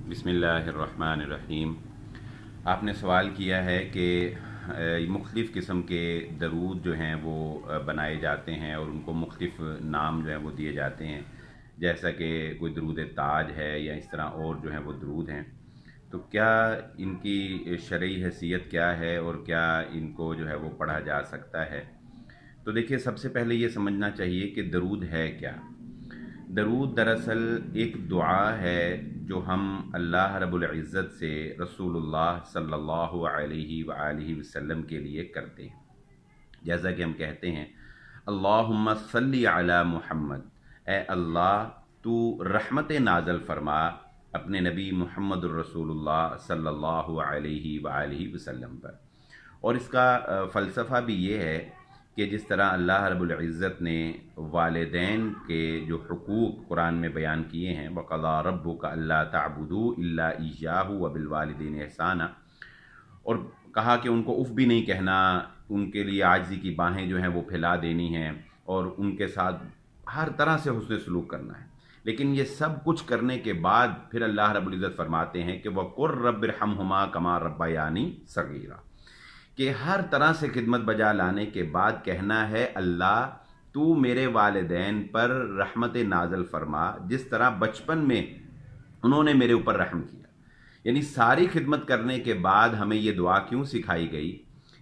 बिस्मिल्लाहिर्रहमानिर्रहीम। आपने सवाल किया है कि मुख्तलिफ़ किस्म के दरूद जो हैं वो बनाए जाते हैं और उनको मुख्तलिफ़ नाम जो हैं वो दिए जाते हैं, जैसा कि कोई दरूद ताज है या इस तरह और जो हैं वो दरूद हैं। तो क्या इनकी शरई हैसियत क्या है और क्या इनको जो है वो पढ़ा जा सकता है? तो देखिए, सबसे पहले ये समझना चाहिए कि दरूद है क्या। दरूद दरअसल एक दुआ है जो हम अल्लाह रब्बुल इज़्ज़त से रसूलुल्लाह सल्लल्लाहु अलैहि वआलिहि वसल्लम के लिए करते हैं। जैसा कि हम कहते हैं, अल्लाहुम्मा सल्ली अला मुहम्मद, ए अल्लाह तू रहमत नाज़िल फरमा अपने नबी मुहम्मदुर रसूलुल्लाह सल्लल्लाहु अलैहि वआलिहि वसल्लम पर। और इसका फ़लसफ़ा भी ये है कि जिस तरह अल्लाह रब्बुल इज़्ज़त ने वालिदैन के जो हुकूक़ कुरान में बयान किए हैं, वक़ज़ा रब्बुका अल्ला तअबुदू इल्ला इय्याहु व बिल वालिदैनि इहसाना, और कहा कि उनको उफ़ भी नहीं कहना, उनके लिए आजिज़ी की बाहें जो हैं वो फैला देनी हैं और उनके साथ हर तरह से हुस्न सलूक करना है। लेकिन ये सब कुछ करने के बाद फिर अल्लाह रब्बुल इज़्ज़त फरमाते हैं कि वक़ुर रब्बिरहमहुमा कमा रब्बयानी सग़ीरा, कि हर तरह से खिदमत बजा लाने के बाद कहना है, अल्लाह तू मेरे वालिदैन पर रहमत नाज़िल फरमा जिस तरह बचपन में उन्होंने मेरे ऊपर रहम किया। यानी सारी खिदमत करने के बाद हमें ये दुआ क्यों सिखाई गई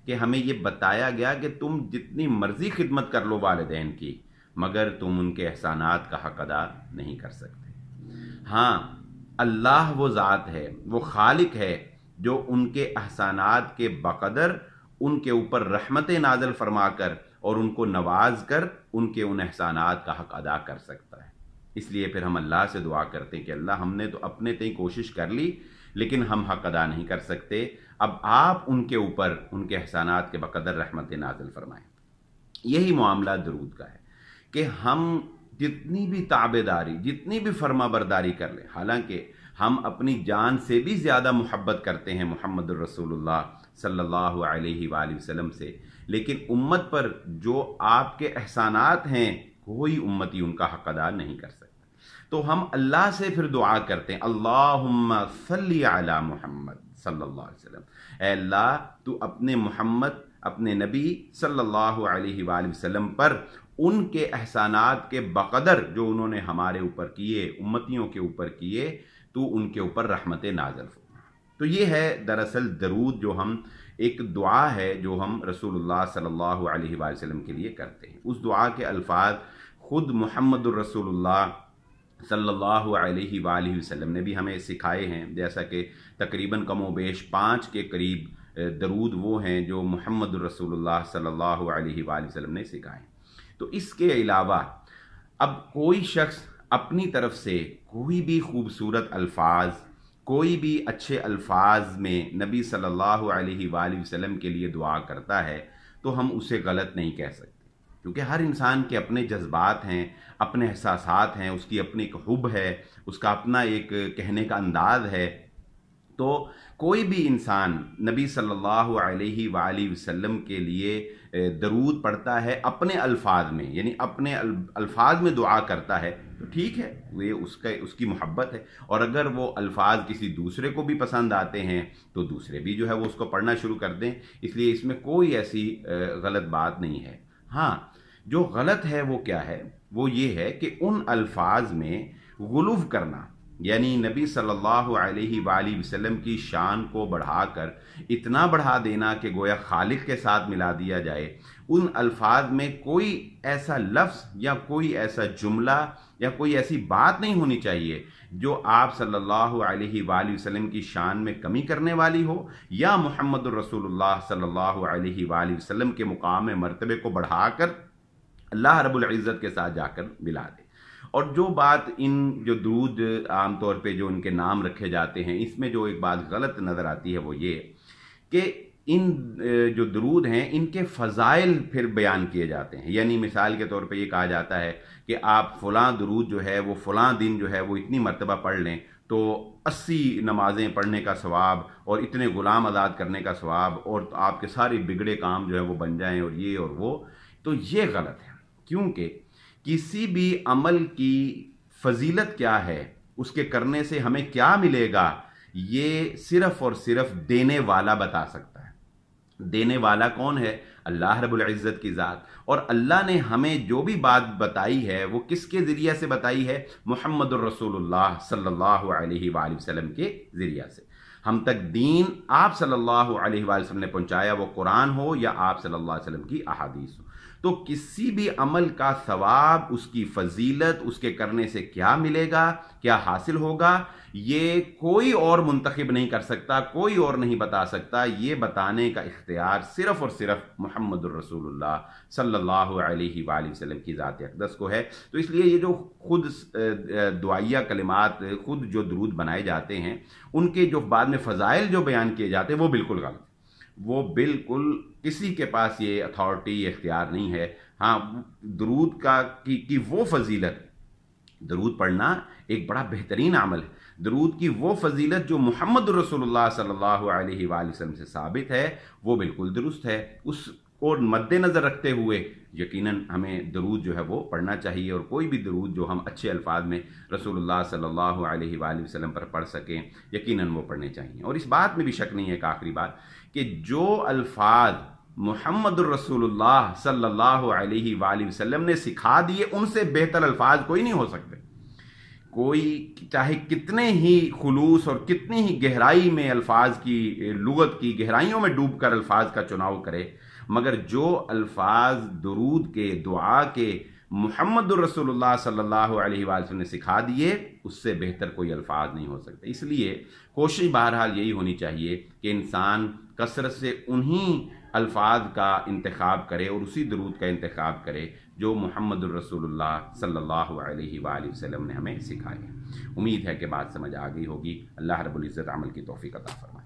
कि हमें ये बताया गया कि तुम जितनी मर्ज़ी खिदमत कर लो वालिदैन की, मगर तुम उनके एहसानात का हक़ अदा नहीं कर सकते। हाँ, अल्लाह वो ज़ात है, वो खालिक है जो उनके एहसानात के बक़दर उनके ऊपर रहमत नाज़िल फरमा कर और उनको नवाज कर उनके उन एहसानात का हक़ अदा कर सकता है। इसलिए फिर हम अल्लाह से दुआ करते हैं कि अल्लाह हमने तो अपने तय कोशिश कर ली लेकिन हम हक़ अदा नहीं कर सकते, अब आप उनके ऊपर उनके एहसानात के बक़दर रहमत नाज़िल फरमाएँ। यही मामला दरूद का है कि हम जितनी भी ताबेदारी, जितनी भी फर्माबरदारी कर लें, हालांकि हम अपनी जान से भी ज़्यादा मोहब्बत करते हैं मुहम्मदुर रसूलुल्लाह सल्लल्लाहु अलैहि वसल्लम से, लेकिन उम्मत पर जो आपके एहसानात हैं कोई उम्मती उनका हक़ अदा नहीं कर सकता। तो हम अल्लाह से फिर दुआ करते हैं, अल्लाहुम्मा सल्ली अला मुहम्मद सल्लल्लाहु अलैहि वसल्लम, ऐ अल्लाह तू अपने मोहम्मद, अपने नबी सल्लल्लाहु अलैहि वसल्लम पर उनके एहसानात के बक़दर जो उन्होंने हमारे ऊपर किए, उम्मतियों के ऊपर किए, तो उनके ऊपर रहमत नाज़िल फरमा। तो ये है दरअसल दरूद, जो हम एक दुआ है जो हम रसूलुल्लाह सल्लल्लाहु अलैहि वसल्लम के लिए करते हैं। उस दुआ के अल्फाज खुद मुहम्मदुर रसूलुल्लाह सल्लल्लाहु अलैहि वसल्लम ने भी हमें सिखाए हैं, जैसा कि तकरीबन कमोबेश 5 के करीब दरूद वो हैं जो मुहम्मदुर रसूलुल्लाह सल्लल्लाहु अलैहि वसल्लम ने सिखाए। तो इसके अलावा अब कोई शख्स अपनी तरफ से कोई भी खूबसूरत अल्फाज, कोई भी अच्छे अल्फाज में नबी सल्लल्लाहु अलैहि वसल्लम के लिए दुआ करता है तो हम उसे गलत नहीं कह सकते, क्योंकि हर इंसान के अपने जज्बात हैं, अपने एहसासात हैं, उसकी अपनी एक हुब है, उसका अपना एक कहने का अंदाज है। तो कोई भी इंसान नबी सल्लल्लाहु अलैहि वसल्लम के लिए दरूद पढ़ता है अपने अल्फाज में, यानी अपने अल्फाज में दुआ करता है, तो ठीक है, वे उसकी मोहब्बत है। और अगर वो अल्फाज किसी दूसरे को भी पसंद आते हैं तो दूसरे भी जो है वो उसको पढ़ना शुरू कर दें, इसलिए इसमें कोई ऐसी गलत बात नहीं है। हाँ, जो गलत है वो क्या है, वो ये है कि उन अल्फाज में गुलूव करना, यानी नबी सल्लल्लाहु अलैहि वसल्लम की शान को बढ़ाकर इतना बढ़ा देना कि गोया खालिक के साथ मिला दिया जाए। उन अल्फाज में कोई ऐसा लफ्ज़ या कोई ऐसा जुमला या कोई ऐसी बात नहीं होनी चाहिए जो आप सल्लल्लाहु अलैहि वसल्लम की शान में कमी करने वाली हो या मुहम्मदुर रसूलुल्लाह सल्लल्लाहु अलैहि वसल्लम के मुकाम मर्तबे को बढ़ाकर अल्लाह रब्बुल इज़्ज़त के साथ जाकर मिला दे। और जो बात इन जो दरूद आमतौर पे जो इनके नाम रखे जाते हैं, इसमें जो एक बात गलत नज़र आती है वो ये कि इन जो दरूद हैं इनके फ़ज़ाइल फिर बयान किए जाते हैं। यानी मिसाल के तौर पे ये कहा जाता है कि आप फ़लाँ दरूद जो है वो फ़लाँ दिन जो है वो इतनी मरतबा पढ़ लें तो 80 नमाज़ें पढ़ने का सवाब और इतने ग़ुलाम आज़ाद करने का सवाब और आपके सारे बिगड़े काम जो है वो बन जाएँ और ये और वो। तो ये गलत है, क्योंकि किसी भी अमल की फजीलत क्या है उसके करने से हमें क्या मिलेगा, ये सिर्फ और सिर्फ देने वाला बता सकता है। देने वाला कौन है? अल्लाह रब्बुल इज़्ज़त की ज़ात। और अल्लाह ने हमें जो भी बात बताई है वो किसके ज़रिए से बताई है? मुहम्मदुर रसूलुल्लाह सल्लल्लाहु अलैहि वसल्लम के ज़रिए से। हम तक दीन आप सल्लल्लाहु अलैहि वसल्लम ने पहुंचाया, वो कुरान हो या आप सल्लल्लाहु अलैहि वसल्लम की अहादीस हो। तो किसी भी अमल का सवाब, उसकी फजीलत, उसके करने से क्या मिलेगा, क्या हासिल होगा, ये कोई और मुंतखब नहीं कर सकता, कोई और नहीं बता सकता। ये बताने का इख्तियार सिर्फ और सिर्फ मुहम्मदुर रसूलुल्लाह सल्लल्लाहु अलैहि वसल्लम की ज़ात अक़दस को है। तो इसलिए ये जो खुद दुआइया कलिमात, खुद जो दरूद बनाए जाते हैं, उनके जो बाद में फ़ज़ाइल जो बयान किए जाते हैं वो बिल्कुल गलत, वो बिल्कुल किसी के पास ये अथॉरिटी, इख्तियार नहीं है। हाँ, दरूद की वो फजीलत, दरूद पढ़ना एक बड़ा बेहतरीन अमल है। दरूद की वो फजीलत जो मुहम्मद रसूलुल्लाह सल्लल्लाहु अलैहि वसल्लम से साबित है, वो बिल्कुल दुरुस्त है। उसको मद्देनज़र रखते हुए यकीनन हमें दरूद जो है वो पढ़ना चाहिए, और कोई भी दरूद जो हम अच्छे अल्फाज में रसूलुल्लाह सल्लल्लाहु अलैहि वसल्लम पर पढ़ सकें, यकीनन वो पढ़ने चाहिए। और इस बात में भी शक नहीं है, एक आखिरी बात, कि जो अल्फाज मुहम्मदुर रसूलुल्लाह सल्लल्लाहु अलैहि वसल्लम ने सिखा दिए, उनसे बेहतर अल्फाज कोई नहीं हो सकते। कोई चाहे कितने ही खुलूस और कितनी ही गहराई में अल्फाज की, लुगत की गहराइयों में डूब कर अल्फाज का चुनाव करे, मगर जो अल्फाज दरूद के, दुआ के मुहम्मदुर रसूलुल्लाह सल्लल्लाहु अलैहि वसल्लम ने सिखा दिए, उससे बेहतर कोई अल्फाज नहीं हो सकते। इसलिए कोशिश बहरहाल यही होनी चाहिए कि इंसान कसरत से उन्हीं अल्फाज का इंतखाब करे और उसी दरूद का इंतखाब करे जो मुहम्मदुर रसूलुल्लाह सल्लल्लाहु अलैहि वसल्लम ने हमें सिखाए। उम्मीद है कि बात समझ आ गई होगी। अल्लाह रब्बुल इज़्ज़त अमल की तौफीक अता फरमाए।